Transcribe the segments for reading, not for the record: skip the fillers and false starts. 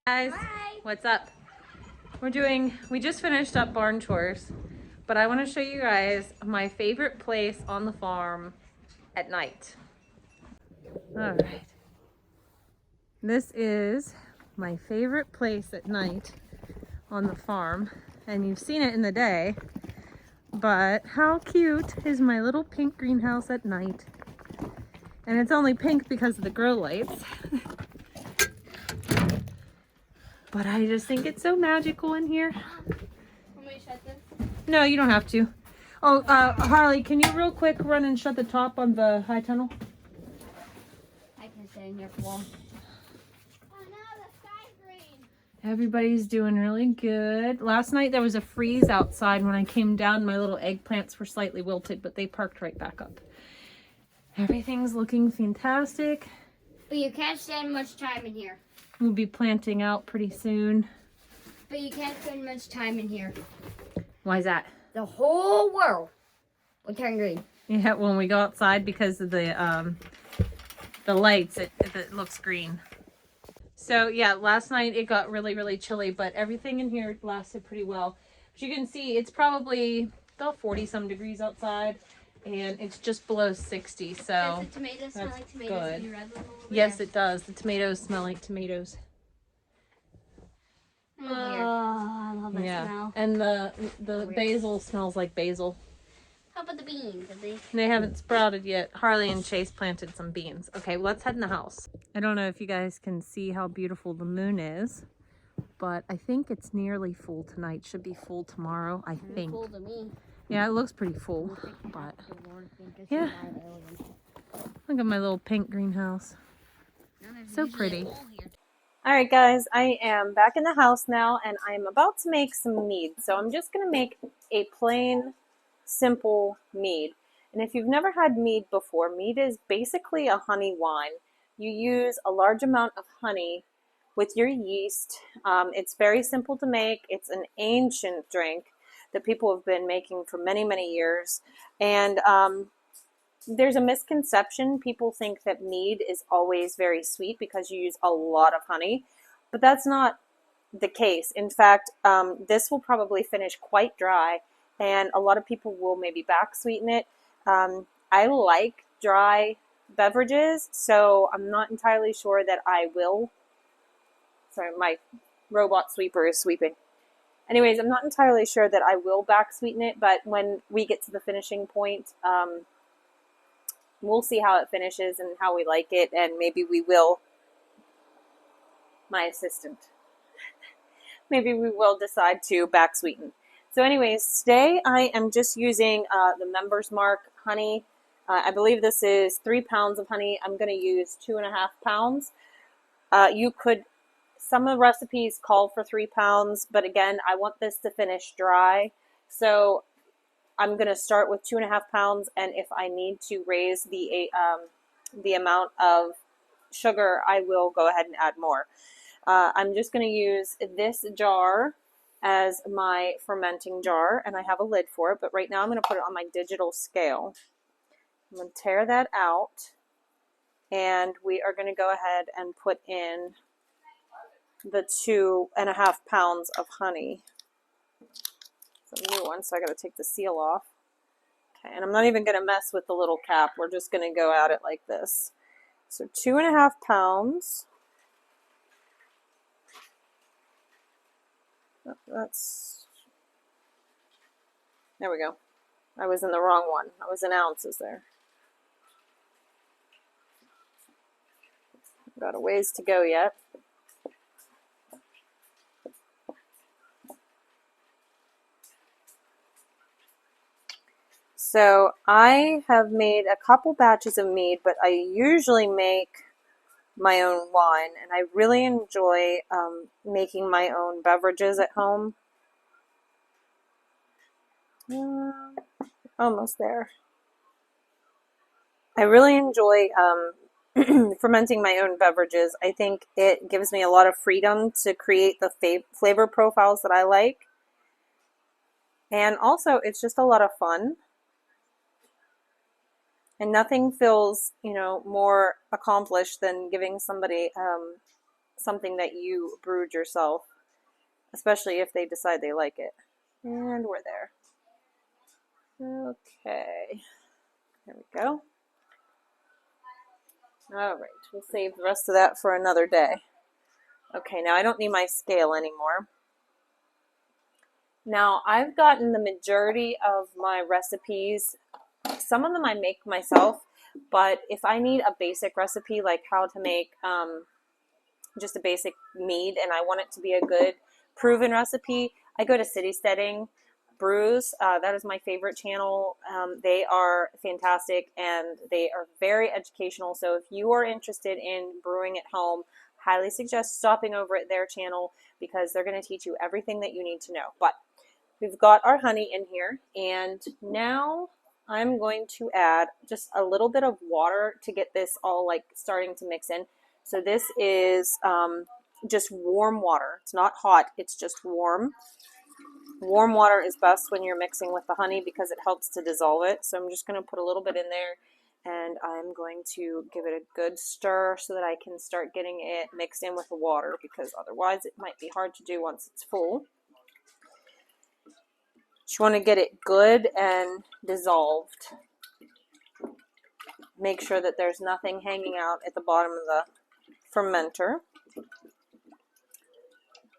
Guys, Hi. what's up? We just finished up barn chores, but I want to show you guys my favorite place on the farm at night. All right. This is my favorite place at night on the farm, and you've seen it in the day, but how cute is my little pink greenhouse at night? And it's only pink because of the grow lights. But I just think it's so magical in here. Want me to shut this? No, you don't have to. Oh, Harley, can you real quick run and shut the top on the high tunnel? I can stay in here for long. Oh no, the sky's green. Everybody's doing really good. Last night there was a freeze outside. When I came down, my little eggplants were slightly wilted, but they parked right back up. Everything's looking fantastic. But you can't spend much time in here. We'll be planting out pretty soon. But you can't spend much time in here. Why is that? The whole world will turn green. Yeah, when we go outside because of the lights, it looks green. So yeah, last night it got really chilly, but everything in here lasted pretty well. As you can see, it's probably about 40 some degrees outside, and it's just below 60. So Does the tomatoes smell that's like tomatoes good. in your red one over Yes, there? it does. The tomatoes smell like tomatoes. Oh, I love that smell. And the basil smells like basil. How about the beans? They haven't sprouted yet. Harley and Chase planted some beans. Okay, let's head in the house. I don't know if you guys can see how beautiful the moon is, but I think it's nearly full tonight. Should be full tomorrow, I think. Cool to me. Yeah, it looks pretty full, but yeah. Look at my little pink greenhouse. So pretty. All right, guys, I am back in the house now, and I'm about to make some mead. So I'm just going to make a plain, simple mead. And if you've never had mead before, mead is basically a honey wine. You use a large amount of honey with your yeast. It's very simple to make. It's an ancient drink that people have been making for many years. And there's a misconception. People think that mead is always very sweet because you use a lot of honey, but that's not the case. In fact, this will probably finish quite dry, and a lot of people will maybe back sweeten it. I like dry beverages, so I'm not entirely sure that I will. Sorry, my robot sweeper is sweeping. Anyways, I'm not entirely sure that I will back sweeten it, but when we get to the finishing point, we'll see how it finishes and how we like it, and maybe we will, my assistant, maybe we will decide to back sweeten. So anyways, today I am just using the Members Mark honey. I believe this is 3 pounds of honey. I'm going to use 2.5 pounds. Some of the recipes call for 3 pounds, but again, I want this to finish dry. So I'm going to start with 2.5 pounds, and if I need to raise the amount of sugar, I will go ahead and add more. I'm just going to use this jar as my fermenting jar, and I have a lid for it, but right now I'm going to put it on my digital scale. I'm going to tear that out, and we are going to go ahead and put in the 2.5 pounds of honey. It's a new one, so I got to take the seal off. Okay, and I'm not even going to mess with the little cap. We're just going to go at it like this. So 2.5 pounds. There we go. I was in the wrong one. I was in ounces there. Got a ways to go yet. So I have made a couple batches of mead, but I usually make my own wine, and I really enjoy making my own beverages at home. Almost there. I really enjoy fermenting my own beverages. I think it gives me a lot of freedom to create the flavor profiles that I like. And also, it's just a lot of fun. And nothing feels, more accomplished than giving somebody something that you brewed yourself, especially if they decide they like it. And we're there. Okay, there we go. All right, we'll save the rest of that for another day. Okay, now I don't need my scale anymore. Now I've gotten the majority of my recipes. Some of them I make myself, but if I need a basic recipe, like how to make just a basic mead, and I want it to be a good proven recipe, I go to City Steading Brews. That is my favorite channel. They are fantastic and they are very educational. So if you are interested in brewing at home, highly suggest stopping over at their channel because they're going to teach you everything that you need to know. But we've got our honey in here, and now I'm going to add just a little bit of water to get this all like starting to mix in. So this is just warm water. It's not hot, it's just warm. Warm water is best when you're mixing with the honey because it helps to dissolve it. So I'm just going to put a little bit in there, and I'm going to give it a good stir so that I can start getting it mixed in with the water, because otherwise it might be hard to do once it's full. You want to get it good and dissolved. Make sure that there's nothing hanging out at the bottom of the fermenter.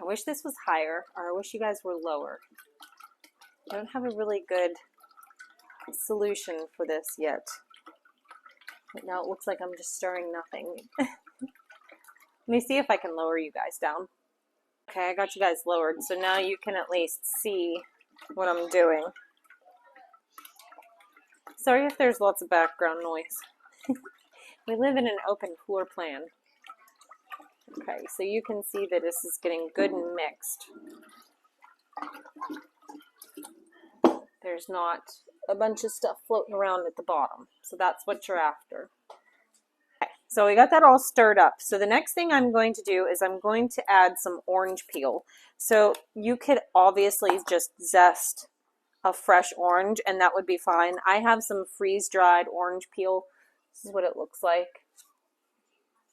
I wish this was higher, or I wish you guys were lower. I don't have a really good solution for this yet. Right now it looks like I'm just stirring nothing. Let me see if I can lower you guys down. Okay, I got you guys lowered, so now you can at least see what I'm doing. Sorry if there's lots of background noise. We live in an open floor plan. Okay, so you can see that this is getting good and mixed. There's not a bunch of stuff floating around at the bottom, so that's what you're after. Okay, so we got that all stirred up. So the next thing I'm going to do is I'm going to add some orange peel. So you could obviously just zest a fresh orange and that would be fine. I have some freeze-dried orange peel. This is what it looks like.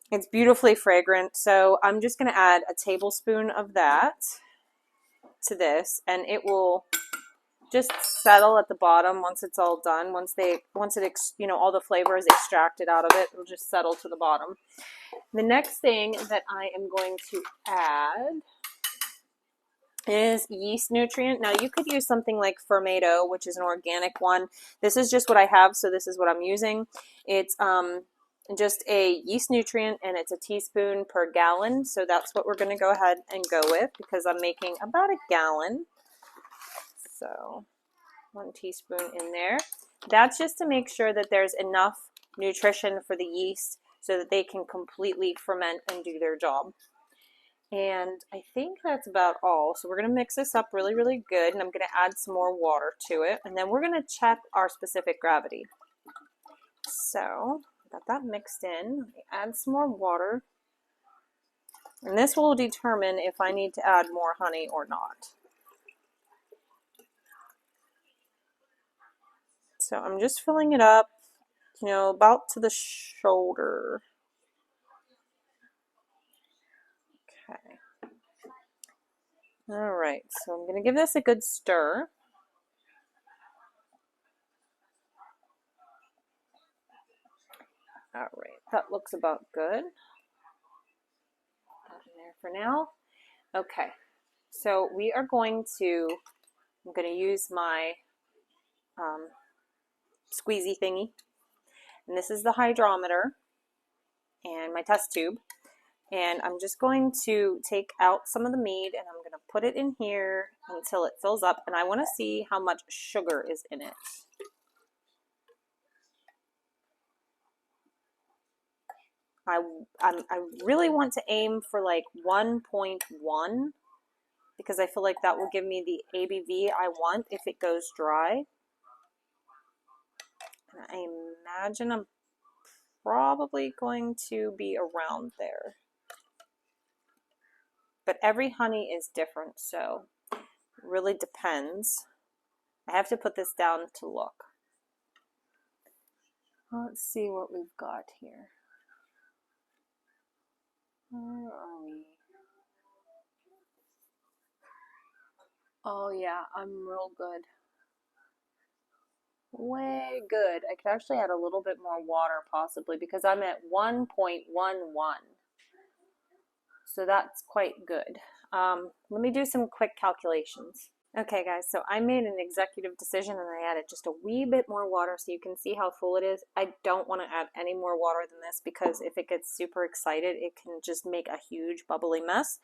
It's beautifully fragrant, so I'm just going to add a tablespoon of that to this, and it will just settle at the bottom once it's all done. Once all the flavor is extracted out of it, it'll just settle to the bottom. The next thing that I am going to add is yeast nutrient. Now you could use something like Fermento, which is an organic one. This is just what I have, so this is what I'm using. It's just a yeast nutrient, and it's a teaspoon per gallon. So that's what we're going to go ahead and go with because I'm making about a gallon. So 1 teaspoon in there. That's just to make sure that there's enough nutrition for the yeast so that they can completely ferment and do their job. And I think that's about all. So we're going to mix this up really, really good, and I'm going to add some more water to it, and then we're going to check our specific gravity. So got that mixed in. Let me add some more water, and this will determine if I need to add more honey or not. So I'm just filling it up, about to the shoulder. Okay. All right, so I'm going to give this a good stir. All right, that looks about good. That in there for now. Okay, so we are I'm going to use my squeezy thingy, and this is the hydrometer and my test tube, and I'm just going to take out some of the mead and I'm going to put it in here until it fills up, and I want to see how much sugar is in it. I really want to aim for like 1.1 because I feel like that will give me the ABV I want if it goes dry. And I imagine I'm probably going to be around there. But every honey is different, so it really depends. I have to put this down to look. Let's see what we've got here. Where are we? Oh yeah, I'm real good. Way good. I could actually add a little bit more water possibly because I'm at 1.11. So that's quite good. Let me do some quick calculations. Okay guys, so I made an executive decision and I added just a wee bit more water so you can see how full it is. I don't want to add any more water than this because if it gets super excited, it can just make a huge bubbly mess.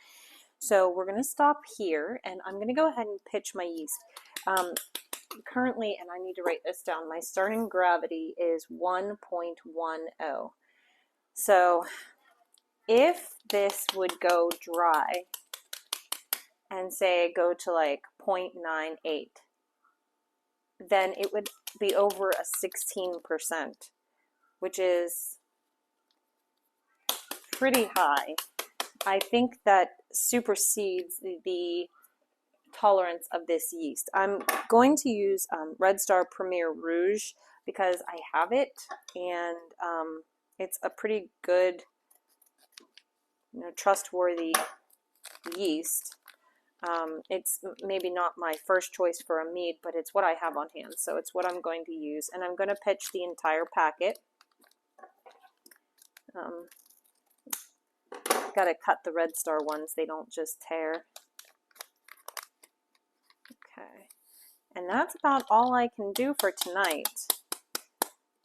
So we're going to stop here and I'm going to go ahead and pitch my yeast. Currently, and I need to write this down, my starting gravity is 1.10. So if this would go dry and say go to like 0.98, then it would be over a 16%, which is pretty high. I think that supersedes the tolerance of this yeast. I'm going to use Red Star Premier Rouge because I have it and it's a pretty good, trustworthy yeast. It's maybe not my first choice for a mead, but it's what I have on hand, so it's what I'm going to use. And I'm going to pitch the entire packet. Got to cut the Red Star ones, they don't just tear. Okay, and that's about all I can do for tonight.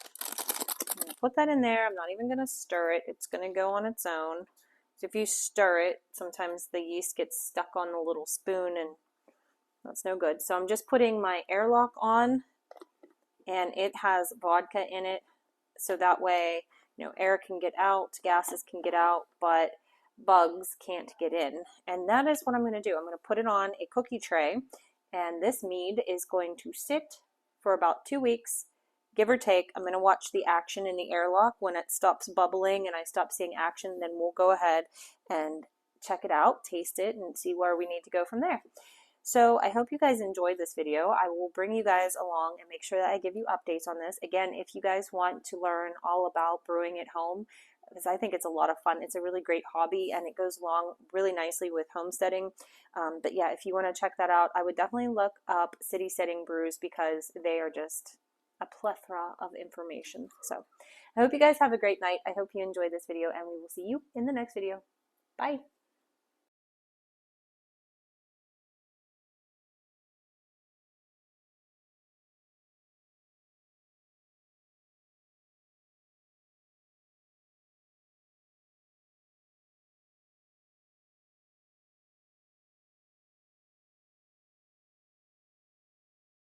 I'm going to put that in there. I'm not even going to stir it. It's going to go on its own. So if you stir it, sometimes the yeast gets stuck on the little spoon and that's no good. So I'm just putting my airlock on and it has vodka in it. So that way, air can get out, gases can get out, but bugs can't get in. And that is what I'm going to do. I'm going to put it on a cookie tray and this mead is going to sit for about 2 weeks. Give or take. I'm going to watch the action in the airlock. When it stops bubbling and I stop seeing action, then we'll go ahead and check it out, taste it, and see where we need to go from there. So I hope you guys enjoyed this video. I will bring you guys along and make sure that I give you updates on this. Again, if you guys want to learn all about brewing at home, because I think it's a lot of fun. It's a really great hobby and it goes along really nicely with homesteading. But yeah, if you want to check that out, I would definitely look up City Setting Brews because they are just a plethora of information. So I hope you guys have a great night. I hope you enjoyed this video and we will see you in the next video. Bye.